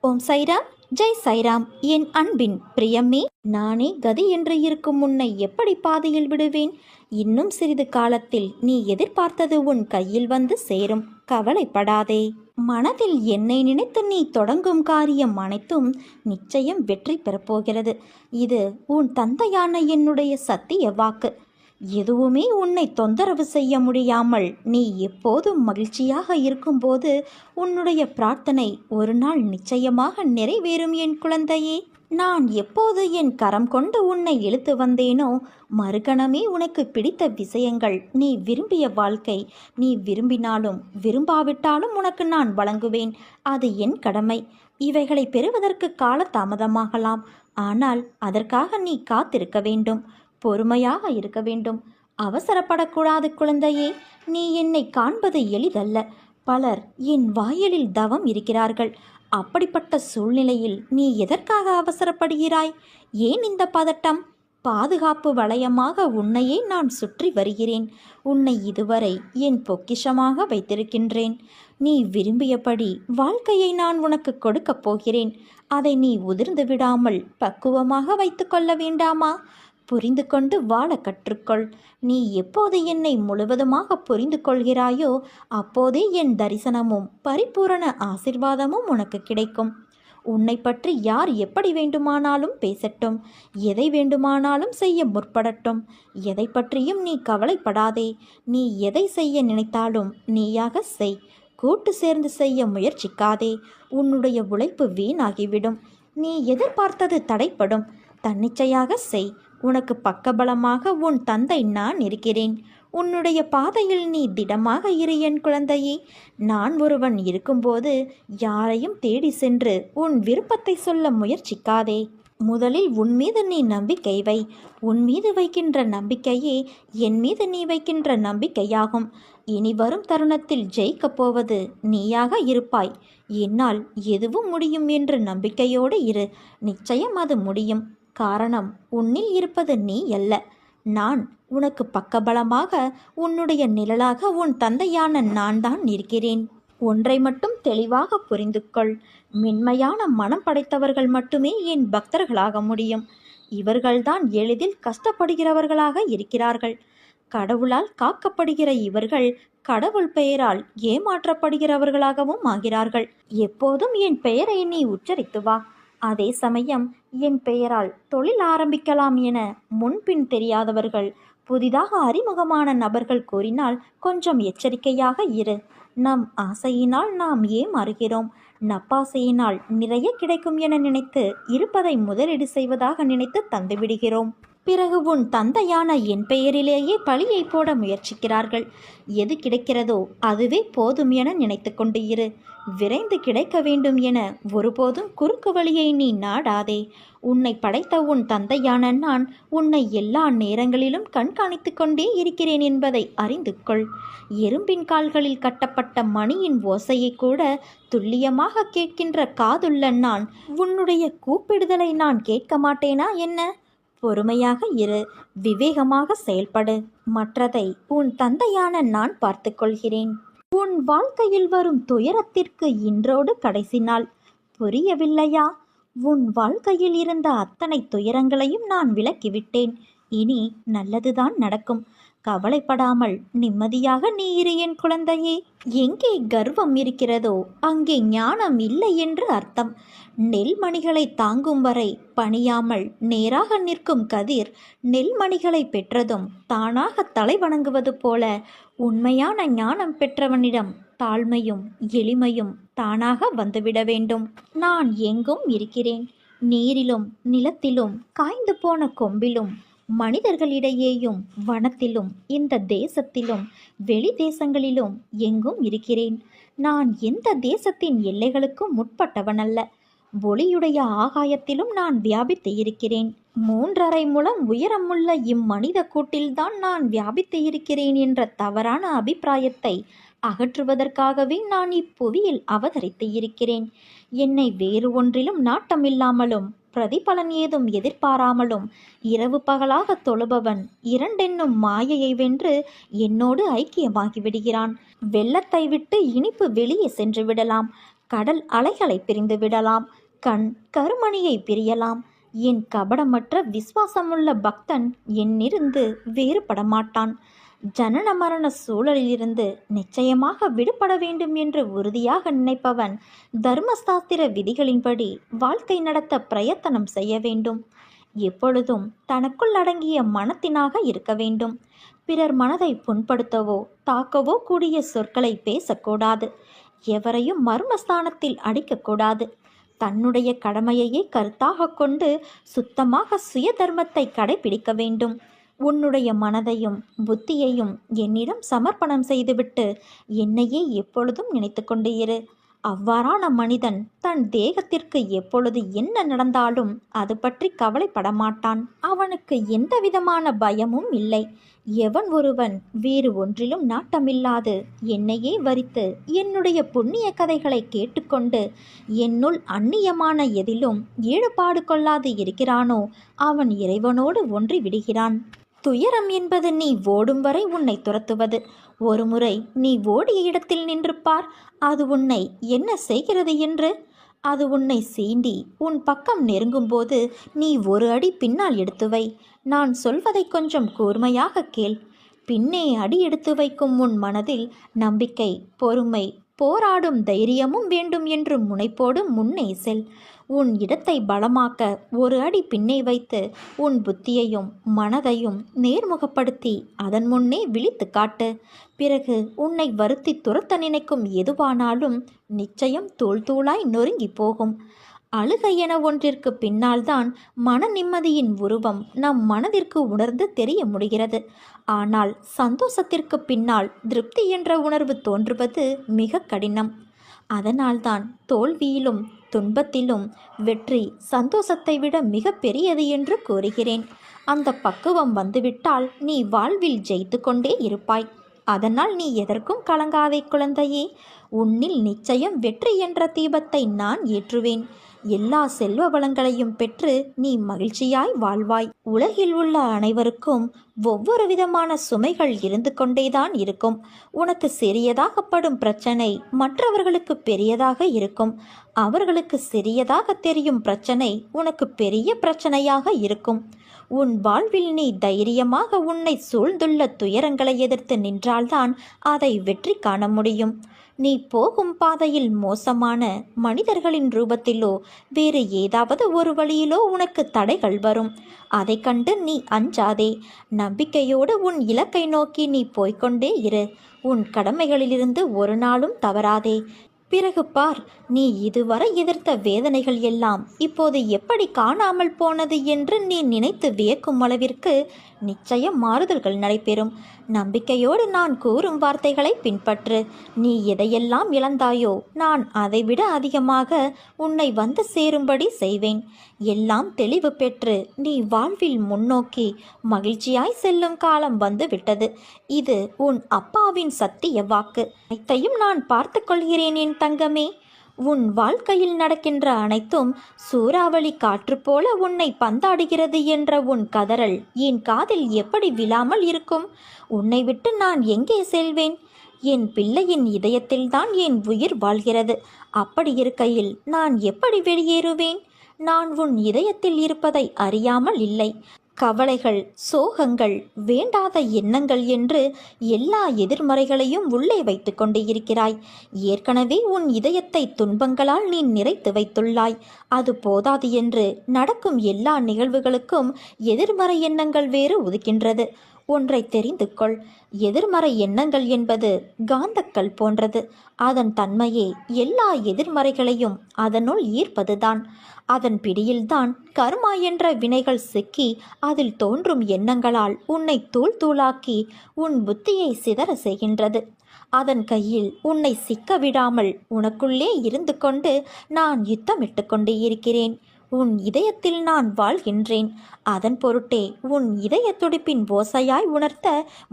ஓம் சைராம், ஜெய் சைராம். என் அன்பின் பிரியமே, நானே கதி என்று இருக்கும் உன்னை எப்படி பாதையில் விடுவேன்? இன்னும் சிறிது காலத்தில் நீ எதிர்பார்த்தது உன் கையில் வந்து சேரும். கவலைப்படாதே. மனதில் என்னை நினைத்து நீ தொடங்கும் காரியம் அனைத்தும் நிச்சயம் வெற்றி பெறப்போகிறது. இது உன் தந்தையான என்னுடைய சத்திய வாக்கு. எதுவுமே உன்னை தொந்தரவு செய்ய முடியாமல் நீ எப்போதும் மகிழ்ச்சியாக இருக்கும்போது உன்னுடைய பிரார்த்தனை ஒரு நாள் நிச்சயமாக நிறைவேறும் என் குழந்தையே. நான் எப்போது என் கரம் கொண்டு உன்னை இழுத்து வந்தேனோ மறுகணமே உனக்கு பிடித்த விஷயங்கள், நீ விரும்பிய வாழ்க்கை, நீ விரும்பினாலும் விரும்பாவிட்டாலும் உனக்கு நான் வழங்குவேன். அது என் கடமை. இவைகளை பெறுவதற்கு கால தாமதமாகலாம், ஆனால் அதற்காக நீ காத்திருக்க வேண்டும், பொறுமையாக இருக்க வேண்டும். அவசரப்படக்கூடாது குழந்தையே. நீ என்னை காண்பது எளிதல்ல. பலர் என் வாயிலில் தவம் இருக்கிறார்கள். அப்படிப்பட்ட சூழ்நிலையில் நீ எதற்காக அவசரப்படுகிறாய்? ஏன் இந்த பதட்டம்? பாதுகாப்பு வளையமாக உன்னையே நான் சுற்றி வருகிறேன். உன்னை இதுவரை என் பொக்கிஷமாக வைத்திருக்கின்றேன். நீ விரும்பியபடி வாழ்க்கையை நான் உனக்கு கொடுக்கப் போகிறேன். அதை நீ உதிர்ந்து விடாமல் பக்குவமாக வைத்து கொள்ள வேண்டாமா? புரிந்து கொண்டு வாழ கற்றுக்கொள். நீ எப்போது என்னை முழுவதுமாக புரிந்து கொள்கிறாயோ அப்போதே என் தரிசனமும் பரிபூரண ஆசிர்வாதமும் உனக்கு கிடைக்கும். உன்னை பற்றி யார் எப்படி வேண்டுமானாலும் பேசட்டும், எதை வேண்டுமானாலும் செய்ய முற்படட்டும், எதை பற்றியும் நீ கவலைப்படாதே. நீ எதை செய்ய நினைத்தாலும் நீயாக செய். கூட்டு சேர்ந்து செய்ய முயற்சிக்காதே. உன்னுடைய உழைப்பு வீணாகிவிடும். நீ எதிர்பார்த்தது தடைப்படும். தன்னிச்சையாக செய். உனக்கு பக்கபலமாக உன் தந்தை நான் இருக்கிறேன். உன்னுடைய பாதையில் நீ திடமாக இரு என் குழந்தையே. நான் ஒருவன் இருக்கும்போது யாரையும் தேடி சென்று உன் விருப்பத்தை சொல்ல முயற்சிக்காதே. முதலில் உன் மீது நீ நம்பிக்கை வை. உன் மீது வைக்கின்ற நம்பிக்கையே என் மீது நீ வைக்கின்ற நம்பிக்கையாகும். இனி வரும் தருணத்தில் ஜெயிக்கப் போவது நீயாக இருப்பாய். என்னால் எதுவும் முடியும் என்று நம்பிக்கையோடு இரு. நிச்சயம் அது முடியும். காரணம், உன்னில் இருப்பது நீ அல்ல, நான். உனக்கு பக்கபலமாக உன்னுடைய நிழலாக உன் தந்தையான நான் தான் இருக்கிறேன். ஒன்றை மட்டும் தெளிவாக புரிந்து கொள். மென்மையான மனம் படைத்தவர்கள் மட்டுமே என் பக்தர்களாக முடியும். இவர்கள்தான் எளிதில் கஷ்டப்படுகிறவர்களாக இருக்கிறார்கள். கடவுளால் காக்கப்படுகிற இவர்கள் கடவுள் பெயரால் ஏமாற்றப்படுகிறவர்களாகவும் ஆகிறார்கள். எப்போதும் என் பெயரை நீ உச்சரித்து வா. அதே சமயம் என் பெயரால் தொழில் ஆரம்பிக்கலாம் என முன்பின் தெரியாதவர்கள், புதிதாக அறிமுகமான நபர்கள் கூறினால் கொஞ்சம் எச்சரிக்கையாக இரு. நம் ஆசையினால் நாம் ஏமாறுகிறோம். நப்பாசையினால் நிறைய கிடைக்கும் என நினைத்து இருப்பதை முதலீடு செய்வதாக நினைத்து தந்துவிடுகிறோம். பிறகு உன் தந்தையான என் பெயரிலேயே பழியை போட முயற்சிக்கிறார்கள். எது கிடைக்கிறதோ அதுவே போதும் என நினைத்து கொண்டு இரு. விரைந்து கிடைக்க வேண்டும் என ஒருபோதும் குறுக்கு வழியை நீ நாடாதே. உன்னை படைத்த உன் தந்தையான நான் உன்னை எல்லா நேரங்களிலும் கண்காணித்து கொண்டே இருக்கிறேன் என்பதை அறிந்து கொள். எறும்பின் கால்களில் கட்டப்பட்ட மணியின் ஓசையை கூட துல்லியமாக கேட்கின்ற காதுள்ள நான் உன்னுடைய கூப்பிடுதலை நான் கேட்க மாட்டேனா என்ன? பொறுமையாக இரு. விவேகமாக செயல்படு. மற்றதை உன் தந்தையான நான் பார்த்து கொள்கிறேன். உன் வாழ்க்கையில் வரும் துயரத்திற்கு இன்றோடு கடைசி நாள். புரியவில்லையா? உன் வாழ்க்கையில் இருந்த அத்தனை துயரங்களையும் நான் விலக்கிவிட்டேன். இனி நல்லதுதான் நடக்கும். கவலைப்படாமல் நிம்மதியாக நீ இரு என் குழந்தையே. எங்கே கர்வம் இருக்கிறதோ அங்கே ஞானம் இல்லை என்று அர்த்தம். நெல்மணிகளை தாங்கும் வரை பணியாமல் நேராக நிற்கும் கதிர் நெல்மணிகளை பெற்றதும் தானாக தலை வணங்குவது போல உண்மையான ஞானம் பெற்றவனிடம் தாழ்மையும் எளிமையும் தானாக வந்துவிட வேண்டும். நான் எங்கும் இருக்கிறேன். நீரிலும் நிலத்திலும் காய்ந்து போன கொம்பிலும் மனிதர்களிடையேயும் வனத்திலும் இந்த தேசத்திலும் வெளி தேசங்களிலும் எங்கும் இருக்கிறேன். நான் எந்த தேசத்தின் எல்லைகளுக்கும் முற்பட்டவனல்ல. ஒளியுடைய ஆகாயத்திலும் நான் வியாபித்து இருக்கிறேன். 3.5 முழம் உயரமுள்ள இம்மனித கூட்டில்தான் நான் வியாபித்து இருக்கிறேன் என்ற தவறான அபிப்பிராயத்தை அகற்றுவதற்காகவே நான் இப்புவியில் அவதரித்து இருக்கிறேன். என்னை வேறு ஒன்றிலும் நாட்டமில்லாமலும் பிரதிபலன் ஏதும் எதிர்பாராமலும் இரவு பகலாக தொழுபவன் இரண்டென்னும் மாயையை வென்று என்னோடு ஐக்கியமாகி விடுகிறான். வெள்ளத்தை விட்டு இனிப்பு வெளியே சென்று விடலாம். கடல் அலைகளை பிரிந்து விடலாம், கண் கருமணியை பிரியலாம். என் கபடமற்ற விசுவாசமுள்ள பக்தன் என்னிருந்து வேறுபட மாட்டான். ஜனன மரண சூழலிலிருந்து நிச்சயமாக விடுபட வேண்டும் என்று உறுதியாக நினைப்பவன் தர்மசாஸ்திர விதிகளின்படி வாழ்க்கை நடத்த பிரயத்தனம் செய்ய வேண்டும். எப்பொழுதும் தனக்குள் அடங்கிய மனத்தினாக இருக்க வேண்டும். பிறர் மனதை புண்படுத்தவோ தாக்கவோ கூடிய சொற்களை பேசக்கூடாது. எவரையும் மர்மஸ்தானத்தில் அடிக்கக்கூடாது. தன்னுடைய கடமையையே கருத்தாக கொண்டு சுத்தமாக சுய தர்மத்தை கடைபிடிக்க வேண்டும். உன்னுடைய மனதையும் புத்தியையும் என்னிடம் சமர்ப்பணம் செய்துவிட்டு என்னையே எப்பொழுதும் நினைத்து கொண்டு இரு. அவ்வாறான மனிதன் தன் தேகத்திற்கு எப்பொழுது என்ன நடந்தாலும் அது பற்றி கவலைப்பட மாட்டான். அவனுக்கு எந்த விதமான பயமும் இல்லை. எவன் ஒருவன் வேறு ஒன்றிலும் நாட்டமில்லாது என்னையே வரித்து என்னுடைய புண்ணிய கதைகளை கேட்டுக்கொண்டு என்னுள் அந்நியமான எதிலும் ஈடுபாடு கொள்ளாது இருக்கிறானோ அவன் இறைவனோடு ஒன்றி விடுகிறான். துயரம் என்பது நீ ஓடும் வரை உன்னை துரத்துவது. ஒருமுறை நீ ஓடிய இடத்தில் நின்று பார், அது உன்னை என்ன செய்கிறது என்று. அது உன்னை சீண்டி உன் பக்கம் நெருங்கும்போது நீ ஒரு அடி பின்னால் எடுத்து வை. நான் சொல்வதை கொஞ்சம் கூர்மையாக கேள். பின்னே அடி எடுத்து வைக்கும் உன் மனதில் நம்பிக்கை, பொறுமை, போராடும் தைரியமும் வேண்டும் என்று முனைப்போடு முன்னே செல். உன் இடத்தை பலமாக்க ஒரு அடி பின்னே வைத்து உன் புத்தியையும் மனதையும் நேர்முகப்படுத்தி அதன் முன்னே விழித்து காட்டு. பிறகு உன்னை வருத்தி துரத்த நினைக்கும் எதுவானாலும் நிச்சயம் தூள் தூளாய் நொறுங்கி போகும். அழுகை என ஒன்றிற்கு பின்னால்தான் மன நிம்மதியின் உருவம் நம் மனதிற்கு உணர்ந்து தெரிய முடிகிறது. ஆனால் சந்தோஷத்திற்கு பின்னால் திருப்தி என்ற உணர்வு தோன்றுவது மிக கடினம். அதனால்தான் தோல்வியிலும் துன்பத்திலும் வெற்றி சந்தோஷத்தை விட மிக பெரியது என்று கூறுகிறேன். அந்த பக்குவம் வந்துவிட்டால் நீ வாழ்வில் ஜெயித்து கொண்டே இருப்பாய். அதனால் நீ எதற்கும் கலங்காதே குழந்தையே. உன்னில் நிச்சயம் வெற்றி என்ற தீபத்தை நான் ஏற்றுவேன். எல்லா செல்வ வளங்களையும் பெற்று நீ மகிழ்ச்சியாய் வாழ்வாய். உலகில் உள்ள அனைவருக்கும் ஒவ்வொரு விதமான சுமைகள் இருந்து கொண்டேதான் இருக்கும். உனக்கு சிறியதாகப்படும் பிரச்சனை மற்றவர்களுக்கு பெரியதாக இருக்கும். அவர்களுக்கு சிறியதாக தெரியும் பிரச்சனை உனக்கு பெரிய பிரச்சனையாக இருக்கும். உன் வாழ்வில் நீ தைரியமாக உன்னை சூழ்ந்துள்ள துயரங்களை எதிர்த்து நின்றால்தான் அதை வெற்றி காண முடியும். நீ போகும் பாதையில் மோசமான மனிதர்களின் ரூபத்திலோ வேறு ஏதாவது ஒரு வழியிலோ உனக்கு தடைகள் வரும். அதை கண்டு நீ அஞ்சாதே. நம்பிக்கையோடு உன் இலக்கை நோக்கி நீ போய்கொண்டே இரு. உன் கடமைகளிலிருந்து ஒரு நாளும் தவறாதே. பிறகு பார், நீ இதுவரை எதிர்த்த வேதனைகள் எல்லாம் இப்போது எப்படி காணாமல் போனது என்று நீ நினைத்து வியக்கும் அளவிற்கு நிச்சயம் மாறுதல்கள் நடைபெறும். நம்பிக்கையோடு நான் கூறும் வார்த்தைகளை பின்பற்று. நீ எதையெல்லாம் இழந்தாயோ நான் அதைவிட அதிகமாக உன்னை வந்து சேரும்படி செய்வேன். எல்லாம் தெளிவு பெற்று நீ வாழ்வில் முன்னோக்கி மகிழ்ச்சியாய் செல்லும் காலம் வந்து விட்டது. இது உன் அப்பாவின் சத்திய வாக்கு. அனைத்தையும் நான் பார்த்து கொள்கிறேன் என் தங்கமே. உன் வாழ்க்கையில் நடக்கின்ற அனைத்தும் சூறாவளி காற்று போல உன்னை பந்தாடுகிறது என்ற உன் கதறல் என் காதில் எப்படி விழாமல் இருக்கும்? உன்னை விட்டு நான் எங்கே செல்வேன்? என் பிள்ளையின் இதயத்தில்தான் என் உயிர் வாழ்கிறது. அப்படி இருக்கையில் நான் எப்படி வெளியேறுவேன்? நான் உன் இதயத்தில் இருப்பதை அறியாமல் இல்லை. கவலைகள், சோகங்கள், வேண்டாத எண்ணங்கள் என்று எல்லா எதிர்மறைகளையும் உள்ளே வைத்து கொண்டு இருக்கிறாய். ஏற்கனவே உன் இதயத்தை துன்பங்களால் நீ நிறைத்து வைத்துள்ளாய். அது போதாது என்று நடக்கும் எல்லா நிகழ்வுகளுக்கும் எதிர்மறை எண்ணங்கள் வேறு உதிக்கின்றது. ஒன்றை தெரிந்து கொள். எதிர்மறை எண்ணங்கள் என்பது காந்தக்கல் போன்றது. அதன் தன்மையே எல்லா எதிர்மறைகளையும் அதனுள் ஈர்ப்பதுதான். அதன் பிடியில்தான் கர்மா என்ற வினைகள் சிக்கி அதில் தோன்றும் எண்ணங்களால் உன்னை தூள் தூளாக்கி உன் புத்தியை சிதற செய்கின்றது. அதன் கையில் உன்னை சிக்க விடாமல் உனக்குள்ளே இருந்து கொண்டு நான் யுத்தமிட்டு கொண்டு இருக்கிறேன். உன் இதயத்தில் நான் வாழ்கின்றேன். அதன் பொருட்டே உன் இதய துடிப்பின் ஓசையாய் உணர்த்த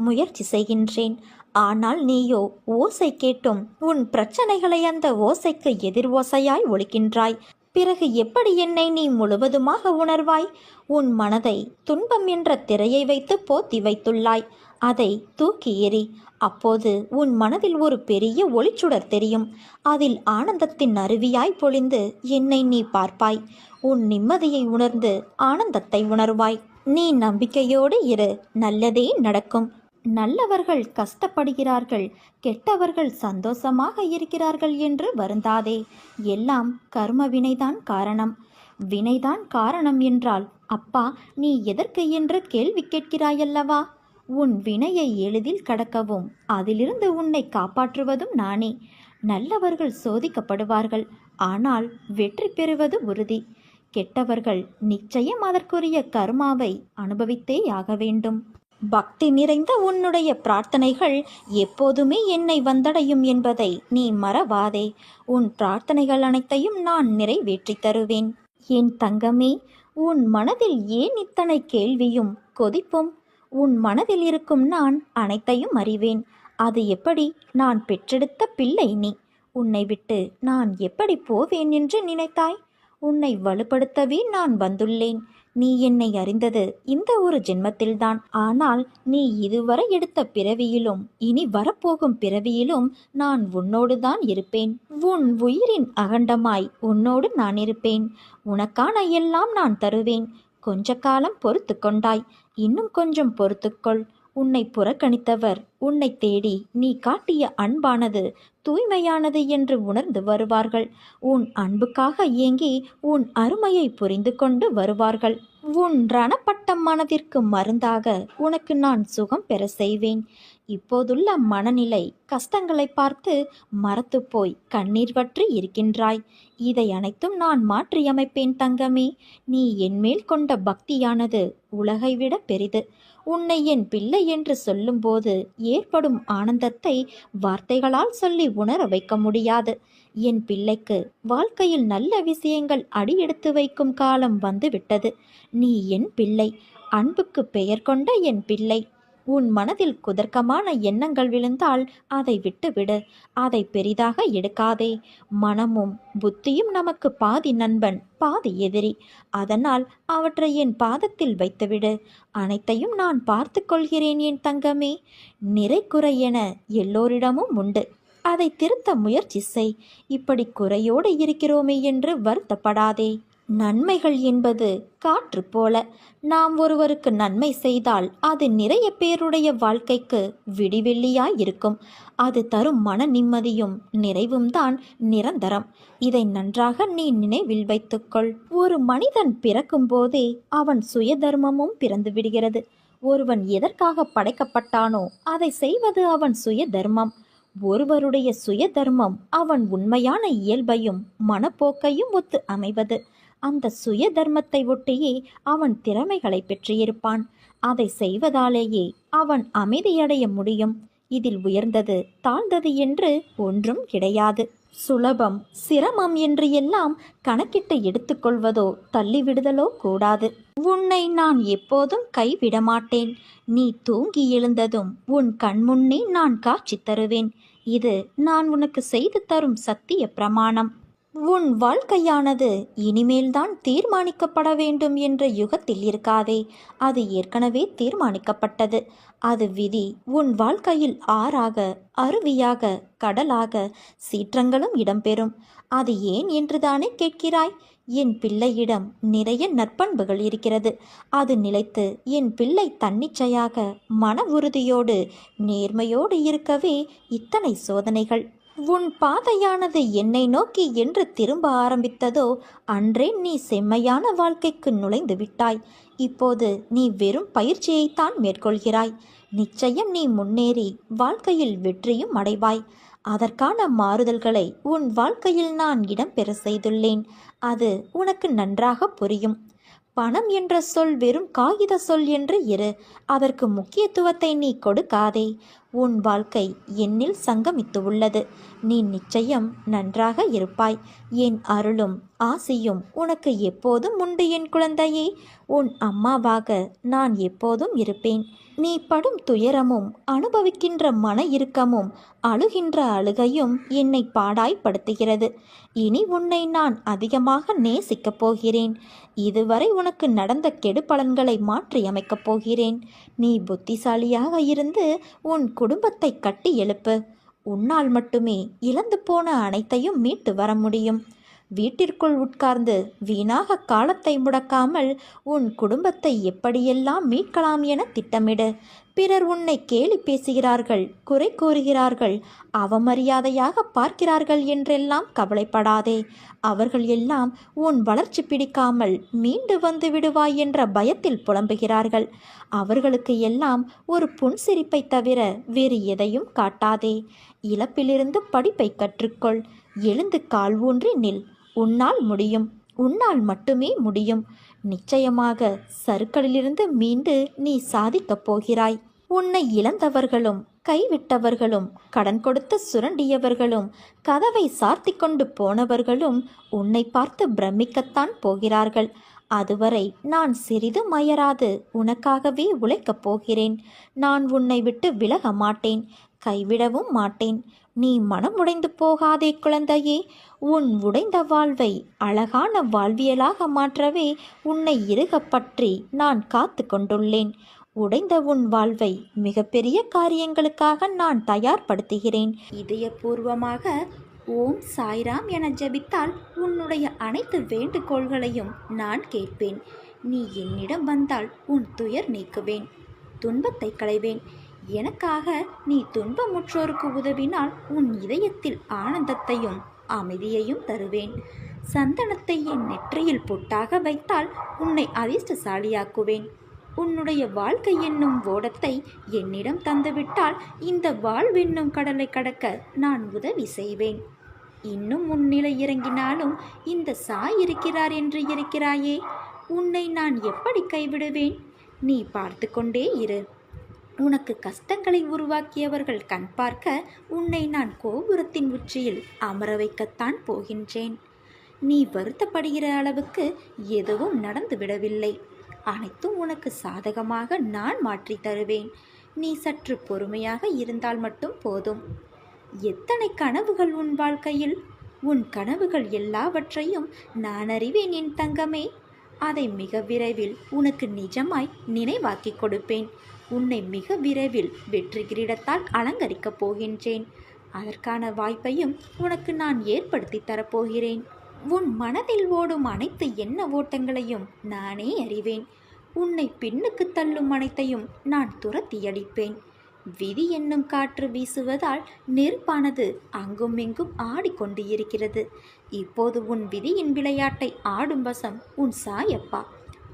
முயற்சி செய்கின்றேன். ஆனால் நீயோ ஓசை கேட்டும் உன் பிரச்சனைகளை அந்த ஓசைக்கு எதிர் ஓசையாய் ஒலிக்கின்றாய். பிறகு எப்படி என்னை நீ முழுவதுமாக உணர்வாய்? உன் மனதை துன்பம் என்ற திரையை வைத்து போத்தி வைத்துள்ளாய். அதை தூக்கி எறி. அப்போது உன் மனதில் ஒரு பெரிய ஒளிச்சுடர் தெரியும். அதில் ஆனந்தத்தின் அருவியாய் பொழிந்து என்னை நீ பார்ப்பாய். உன் நிம்மதியை உணர்ந்து ஆனந்தத்தை உணர்வாய். நீ நம்பிக்கையோடு இரு, நல்லதே நடக்கும். நல்லவர்கள் கஷ்டப்படுகிறார்கள், கெட்டவர்கள் சந்தோஷமாக இருக்கிறார்கள் என்று வருந்தாதே. எல்லாம் கர்ம வினைதான் காரணம். வினைதான் காரணம் என்றால் அப்பா நீ எதற்கு என்று கேள்வி கேட்கிறாயல்லவா? உன் வினையை எளிதில் கடக்கவும் அதிலிருந்து உன்னை காப்பாற்றுவதும் நானே. நல்லவர்கள் சோதிக்கப்படுவார்கள், ஆனால் வெற்றி பெறுவது உறுதி. கெட்டவர்கள் நிச்சயம் அதற்குரிய கர்மாவை அனுபவித்தேயாக வேண்டும். பக்தி நிறைந்த உன்னுடைய பிரார்த்தனைகள் எப்போதுமே என்னை வந்தடையும் என்பதை நீ மறவாதே. உன் பிரார்த்தனைகள் அனைத்தையும் நான் நிறைவேற்றி தருவேன். என் தங்கமே, உன் மனதில் ஏன் இத்தனை கேள்வியும் கொதிப்பும்? உன் மனதில் இருக்கும் நான் அனைத்தையும் அறிவேன். அது எப்படி? நான் பெற்றெடுத்த பிள்ளை நீ. உன்னை விட்டு நான் எப்படி போவேன் என்று நினைத்தாய்? உன்னை வலுப்படுத்தவே நான் வந்துள்ளேன். நீ என்னை அறிந்தது இந்த ஒரு ஜென்மத்தில்தான். ஆனால் நீ இதுவரை எடுத்த பிறவியிலும் இனி வரப்போகும் பிறவியிலும் நான் உன்னோடுதான் இருப்பேன். உன் உயிரின் அகண்டமாய் உன்னோடு நான் இருப்பேன். உனக்கான எல்லாம் நான் தருவேன். கொஞ்ச காலம் பொறுத்து கொண்டாய், இன்னும் கொஞ்சம் பொறுத்துக்கொள். உன்னை புறக்கணித்தவர் உன்னை தேடி நீ காட்டிய அன்பானது தூய்மையானது என்று உணர்ந்து வருவார்கள். உன் அன்புக்காக ஏங்கி உன் அருமையை புரிந்து கொண்டு வருவார்கள். உன் ரணப்பட்ட மனதிற்கு மருந்தாக உனக்கு நான் சுகம் பெற செய்வேன். இப்போதுள்ள மனநிலை கஷ்டங்களை பார்த்து மரத்து போய் கண்ணீர் வற்றி இருக்கின்றாய். இதை அனைத்தும் நான் மாற்றியமைப்பேன் தங்கமே. நீ என்மேல் கொண்ட பக்தியானது உலகை விட பெரிது. உன்னை என் பிள்ளை என்று சொல்லும்போது ஏற்படும் ஆனந்தத்தை வார்த்தைகளால் சொல்லி உணர வைக்க முடியாது. என் பிள்ளைக்கு வாழ்க்கையில் நல்ல விஷயங்கள் அடியெடுத்து வைக்கும் காலம் வந்துவிட்டது. நீ என் பிள்ளை, அன்புக்கு பெயர் கொண்ட என் பிள்ளை. உன் மனதில் குதர்க்கமான எண்ணங்கள் விழுந்தால் அதை விட்டுவிடு. அதை பெரிதாக எடுக்காதே. மனமும் புத்தியும் நமக்கு பாதி நண்பன், பாதி எதிரி. அதனால் அவற்றை என் பாதத்தில் வைத்துவிடு. அனைத்தையும் நான் பார்த்து கொள்கிறேன் என் தங்கமே. நிறை குறை என எல்லோரிடமும் உண்டு. அதை திருத்த முயற்சி செய். இப்படி குறையோடு இருக்கிறோமே என்று வருத்தப்படாதே. நன்மைகள் என்பது காற்று போல. நாம் ஒருவருக்கு நன்மை செய்தால் அது நிறைய பேருடைய வாழ்க்கைக்கு விடிவெள்ளியாய் இருக்கும். அது தரும் மன நிம்மதியும் நிறைவும் தான் நிரந்தரம். இதை நன்றாக நீ நினைவில் வைத்துக்கொள். ஒரு மனிதன் பிறக்கும் போதே அவன் சுயதர்மமும் பிறந்து விடுகிறது. ஒருவன் எதற்காக படைக்கப்பட்டானோ அதை செய்வது அவன் சுய தர்மம். ஒருவருடைய சுய தர்மம் அவன் உண்மையான இயல்பையும் மனப்போக்கையும் ஒத்து அமைவது. அந்த சுய தர்மத்தை ஒட்டியே அவன் திறமைகளை பெற்றிருப்பான். அதை செய்வதாலேயே அவன் அமைதியடைய முடியும். இதில் உயர்ந்தது தாழ்ந்தது என்று ஒன்றும் கிடையாது. சுலபம் சிரமம் என்று எல்லாம் கணக்கிட்டு எடுத்துக்கொள்வதோ தள்ளிவிடுதலோ கூடாது. உன்னை நான் எப்போதும் கைவிட மாட்டேன். நீ தூங்கி எழுந்ததும் உன் கண்முன்னே நான் காட்சி தருவேன். இது நான் உனக்கு செய்து தரும் சத்திய பிரமாணம். உன் வாழ்க்கையானது இனிமேல்தான் தீர்மானிக்கப்பட வேண்டும் என்ற யுகத்தில் இருக்காதே. அது ஏற்கனவே தீர்மானிக்கப்பட்டது. அது விதி. உன் வாழ்க்கையில் ஆறாக, அருவியாக, கடலாக சீற்றங்களும் இடம்பெறும். அது ஏன் என்றுதானே கேட்கிறாய்? என் பிள்ளையிடம் நிறைய நற்பண்புகள் இருக்கிறது. அது நிலைத்து என் பிள்ளை தன்னிச்சையாக மன உறுதியோடு நேர்மையோடு இருக்கவே இத்தனை சோதனைகள். உன் பாதையானது என்னை நோக்கி என்று திரும்ப ஆரம்பித்ததோ அன்றே நீ செம்மையான வாழ்க்கைக்கு நுழைந்து விட்டாய். இப்போது நீ வெறும் பயிற்சியைத்தான் மேற்கொள்கிறாய். நிச்சயம் நீ முன்னேறி வாழ்க்கையில் வெற்றியும் அடைவாய். அதற்கான மாறுதல்களை உன் வாழ்க்கையில் நான் இடம்பெற செய்துள்ளேன். அது உனக்கு நன்றாக புரியும். பணம் என்ற சொல் வெறும் காகித சொல் என்று இரு. அதற்கு முக்கியத்துவத்தை நீ கொடுக்காதே. உன் வாழ்க்கை என்னில் சங்கமித்து உள்ளது. நீ நிச்சயம் நன்றாக இருப்பாய். என் அருளும் ஆசியும் உனக்கு எப்போதும் உண்டு என் குழந்தையே. உன் அம்மாவாக நான் எப்போதும் இருப்பேன். நீ படும் துயரமும் அனுபவிக்கின்ற மன இறுக்கமும் அழுகின்ற அழுகையும் என்னை பாடாய்ப்படுத்துகிறது. இனி உன்னை நான் அதிகமாக நேசிக்கப் போகிறேன். இதுவரை உனக்கு நடந்த கெடுபலன்களை மாற்றியமைக்கப் போகிறேன். நீ புத்திசாலியாக இருந்து உன் குடும்பத்தை கட்டி எழுப்பு. உன்னால் மட்டுமே இழந்து போன அனைத்தையும் மீட்டு வர முடியும். வீட்டிற்குள் உட்கார்ந்து வீணாக காலத்தை முடக்காமல் உன் குடும்பத்தை எப்படியெல்லாம் மீட்கலாம் என திட்டமிடு. பிறர் உன்னை கேலி பேசுகிறார்கள், குறை கூறுகிறார்கள், அவமரியாதையாக பார்க்கிறார்கள் என்றெல்லாம் கவலைப்படாதே. அவர்கள் எல்லாம் உன் வளர்ச்சி பிடிக்காமல் மீண்டு வந்து விடுவாய் என்ற பயத்தில் புலம்புகிறார்கள். அவர்களுக்கு எல்லாம் ஒரு புன்சிரிப்பை தவிர வேறு எதையும் காட்டாதே. இழப்பிலிருந்து படிப்பை கற்றுக்கொள். எழுந்து கால் ஊன்றி நில். உன்னால் முடியும். உன்னால் மட்டுமே முடியும். நிச்சயமாக சறுக்கலிலிருந்து மீண்டு நீ சாதிக்கப் போகிறாய். உன்னை இழந்தவர்களும் கைவிட்டவர்களும் கடன் கொடுத்து சுரண்டியவர்களும் கதவை சார்த்தி கொண்டு போனவர்களும் உன்னை பார்த்து பிரமிக்கத்தான் போகிறார்கள். அதுவரை நான் சிறிதும் அயராது உனக்காகவே உழைக்கப் போகிறேன். நான் உன்னை விட்டு விலக மாட்டேன், கைவிடவும் மாட்டேன். நீ மனம் உடைந்து போகாதே குழந்தையே. உன் உடைந்த வாழ்வை அழகான வாழ்வியலாக மாற்றவே உன்னை இறுகப் பற்றி நான் காத்து கொண்டுள்ளேன். உடைந்த உன் வாழ்வை மிகப்பெரிய காரியங்களுக்காக நான் தயார்படுத்துகிறேன். இதயபூர்வமாக ஓம் சாய்ராம் என ஜபித்தால் உன்னுடைய அனைத்து வேண்டுகோள்களையும் நான் கேட்பேன். நீ என்னிடம் வந்தால் உன் துயர் நீக்குவேன், துன்பத்தை களைவேன். எனக்காக நீ துன்பமுற்றோருக்கு உதவினால் உன் இதயத்தில் ஆனந்தத்தையும் அமைதியையும் தருவேன். சந்தனத்தை என் நெற்றியில் பொட்டாக வைத்தால் உன்னை அதிர்ஷ்டசாலியாக்குவேன். உன்னுடைய வாழ்க்கை என்னும் ஓடத்தை என்னிடம் தந்துவிட்டால் இந்த வாழ்வென்னும் கடலை கடக்க நான் உதவி செய்வேன். இன்னும் உன் நிலை இறங்கினாலும் இந்த சாய் இருக்கிறார் என்று இருக்கிறாயே, உன்னை நான் எப்படி கைவிடுவேன்? நீ பார்த்து கொண்டே இரு. உனக்கு கஷ்டங்களை உருவாக்கியவர்கள் கண் பார்க்க உன்னை நான் கோபுரத்தின் உச்சியில் அமர வைக்கத்தான் போகின்றேன். நீ வருத்தப்படுகிற அளவுக்கு எதுவும் நடந்துவிடவில்லை. அனைத்தும் உனக்கு சாதகமாக நான் மாற்றி தருவேன். நீ சற்று பொறுமையாக இருந்தால் மட்டும் போதும். எத்தனை கனவுகள் உன் வாழ்க்கையில்! உன் கனவுகள் எல்லாவற்றையும் நான் அறிவேன் என் தங்கமே. அதை மிக விரைவில் உனக்கு நிஜமாய் நினைவாக்கி கொடுப்பேன். உன்னை மிக விரைவில் வெற்றி கிரீடத்தால் அலங்கரிக்கப் போகின்றேன். அதற்கான வாய்ப்பையும் உனக்கு நான் ஏற்படுத்தி தரப்போகிறேன். உன் மனதில் ஓடும் அனைத்து எண்ண ஓட்டங்களையும் நானே அறிவேன். உன்னை பின்னுக்கு தள்ளும் அனைத்தையும் நான் துரத்தி அடிப்பேன். விதி என்னும் காற்று வீசுவதால் நெருப்பானது அங்கும் இங்கும் ஆடிக்கொண்டு இருக்கிறது. இப்போது உன் விதியின் விளையாட்டை ஆடும் வசம் உன் சாயப்பா.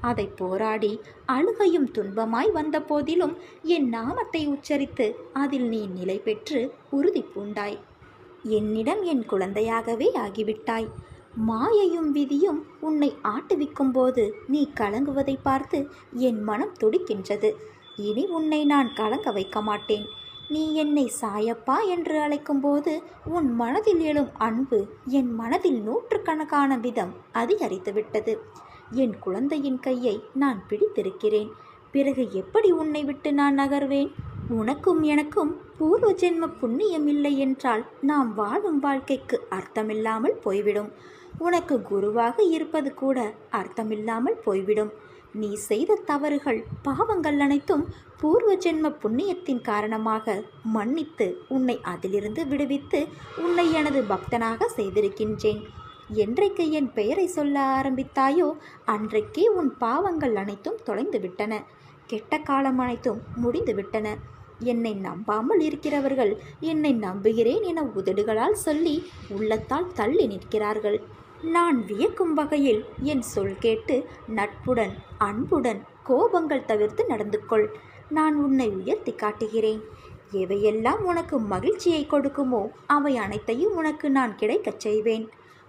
அதை போராடி அழுகையும் துன்பமாய் வந்த போதிலும் என் நாமத்தை உச்சரித்து அதில் நீ நிலை பெற்று உறுதி பூண்டாய். என்னிடம் என் குழந்தையாகவே ஆகிவிட்டாய். மாயையும் விதியும் உன்னை ஆட்டுவிக்கும் போது நீ கலங்குவதை பார்த்து என் மனம் துடிக்கின்றது. இனி உன்னை நான் கலங்க வைக்க மாட்டேன். நீ என்னை சாயப்பா என்று அழைக்கும்போது உன் மனதில் எழும் அன்பு என் மனதில் நூற்றுக்கணக்கான விதம் அதிகரித்துவிட்டது. என் குழந்தையின் கையை நான் பிடித்திருக்கிறேன். பிறகு எப்படி உன்னை விட்டு நான் நகர்வேன்? உனக்கும் எனக்கும் பூர்வ ஜென்ம புண்ணியம் இல்லை என்றால் நாம் வாழும் வாழ்க்கைக்கு அர்த்தமில்லாமல் போய்விடும். உனக்கு குருவாக இருப்பது கூட அர்த்தமில்லாமல் போய்விடும். நீ செய்த தவறுகள் பாவங்கள் அனைத்தும் பூர்வ ஜென்ம புண்ணியத்தின் காரணமாக மன்னித்து உன்னை அதிலிருந்து விடுவித்து உன்னை எனது பக்தனாக செய்திருக்கின்றேன். என்றைக்கு என் பெயரை சொல்ல ஆரம்பித்தாயோ அன்றைக்கே உன் பாவங்கள் அனைத்தும் தொலைந்து விட்டன. கெட்ட காலம் அனைத்தும் முடிந்து விட்டன. என்னை நம்பாமல் இருக்கிறவர்கள் என்னை நம்புகிறேன் என உதடுகளால் சொல்லி உள்ளத்தால் தள்ளி நிற்கிறார்கள். நான் வியக்கும் வகையில் என் சொல் கேட்டு நட்புடன் அன்புடன் கோபங்கள் தவிர்த்து நடந்து கொள். நான் உன்னை உயர்த்தி காட்டுகிறேன். எவையெல்லாம் உனக்கு மகிழ்ச்சியை கொடுக்குமோ அவை அனைத்தையும் உனக்கு நான் கிடைக்கச் செய்வேன்.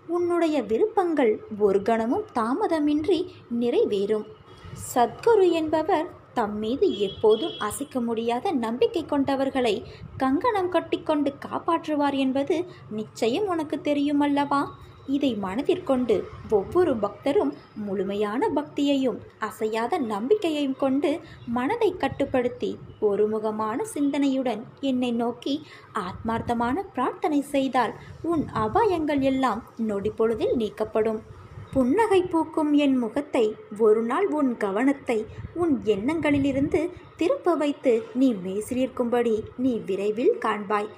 உன்னுடைய விருப்பங்கள் ஒரு கணமும் தாமதமின்றி நிறைவேறும். சத்குரு என்பவர் தம் மீது எப்போதும் அசைக்க முடியாத நம்பிக்கை கொண்டவர்களை கங்கணம் கட்டிக்கொண்டு காப்பாற்றுவார் என்பது நிச்சயம் உனக்கு தெரியுமல்லவா? இதை மனதிற்கொண்டு ஒவ்வொரு பக்தரும் முழுமையான பக்தியையும் அசையாத நம்பிக்கையையும் கொண்டு மனதை கட்டுப்படுத்தி ஒருமுகமான சிந்தனையுடன் என்னை நோக்கி ஆத்மார்த்தமான பிரார்த்தனை செய்தால் உன் அபாயங்கள் எல்லாம் நொடி பொழுதில் நீக்கப்படும். புன்னகை பூக்கும் என் முகத்தை ஒரு நாள் உன் கவனத்தை உன் எண்ணங்களிலிருந்து திருப்ப வைத்து நீ மெய்சிலிர்க்கும்படி நீ விரைவில் காண்பாய்.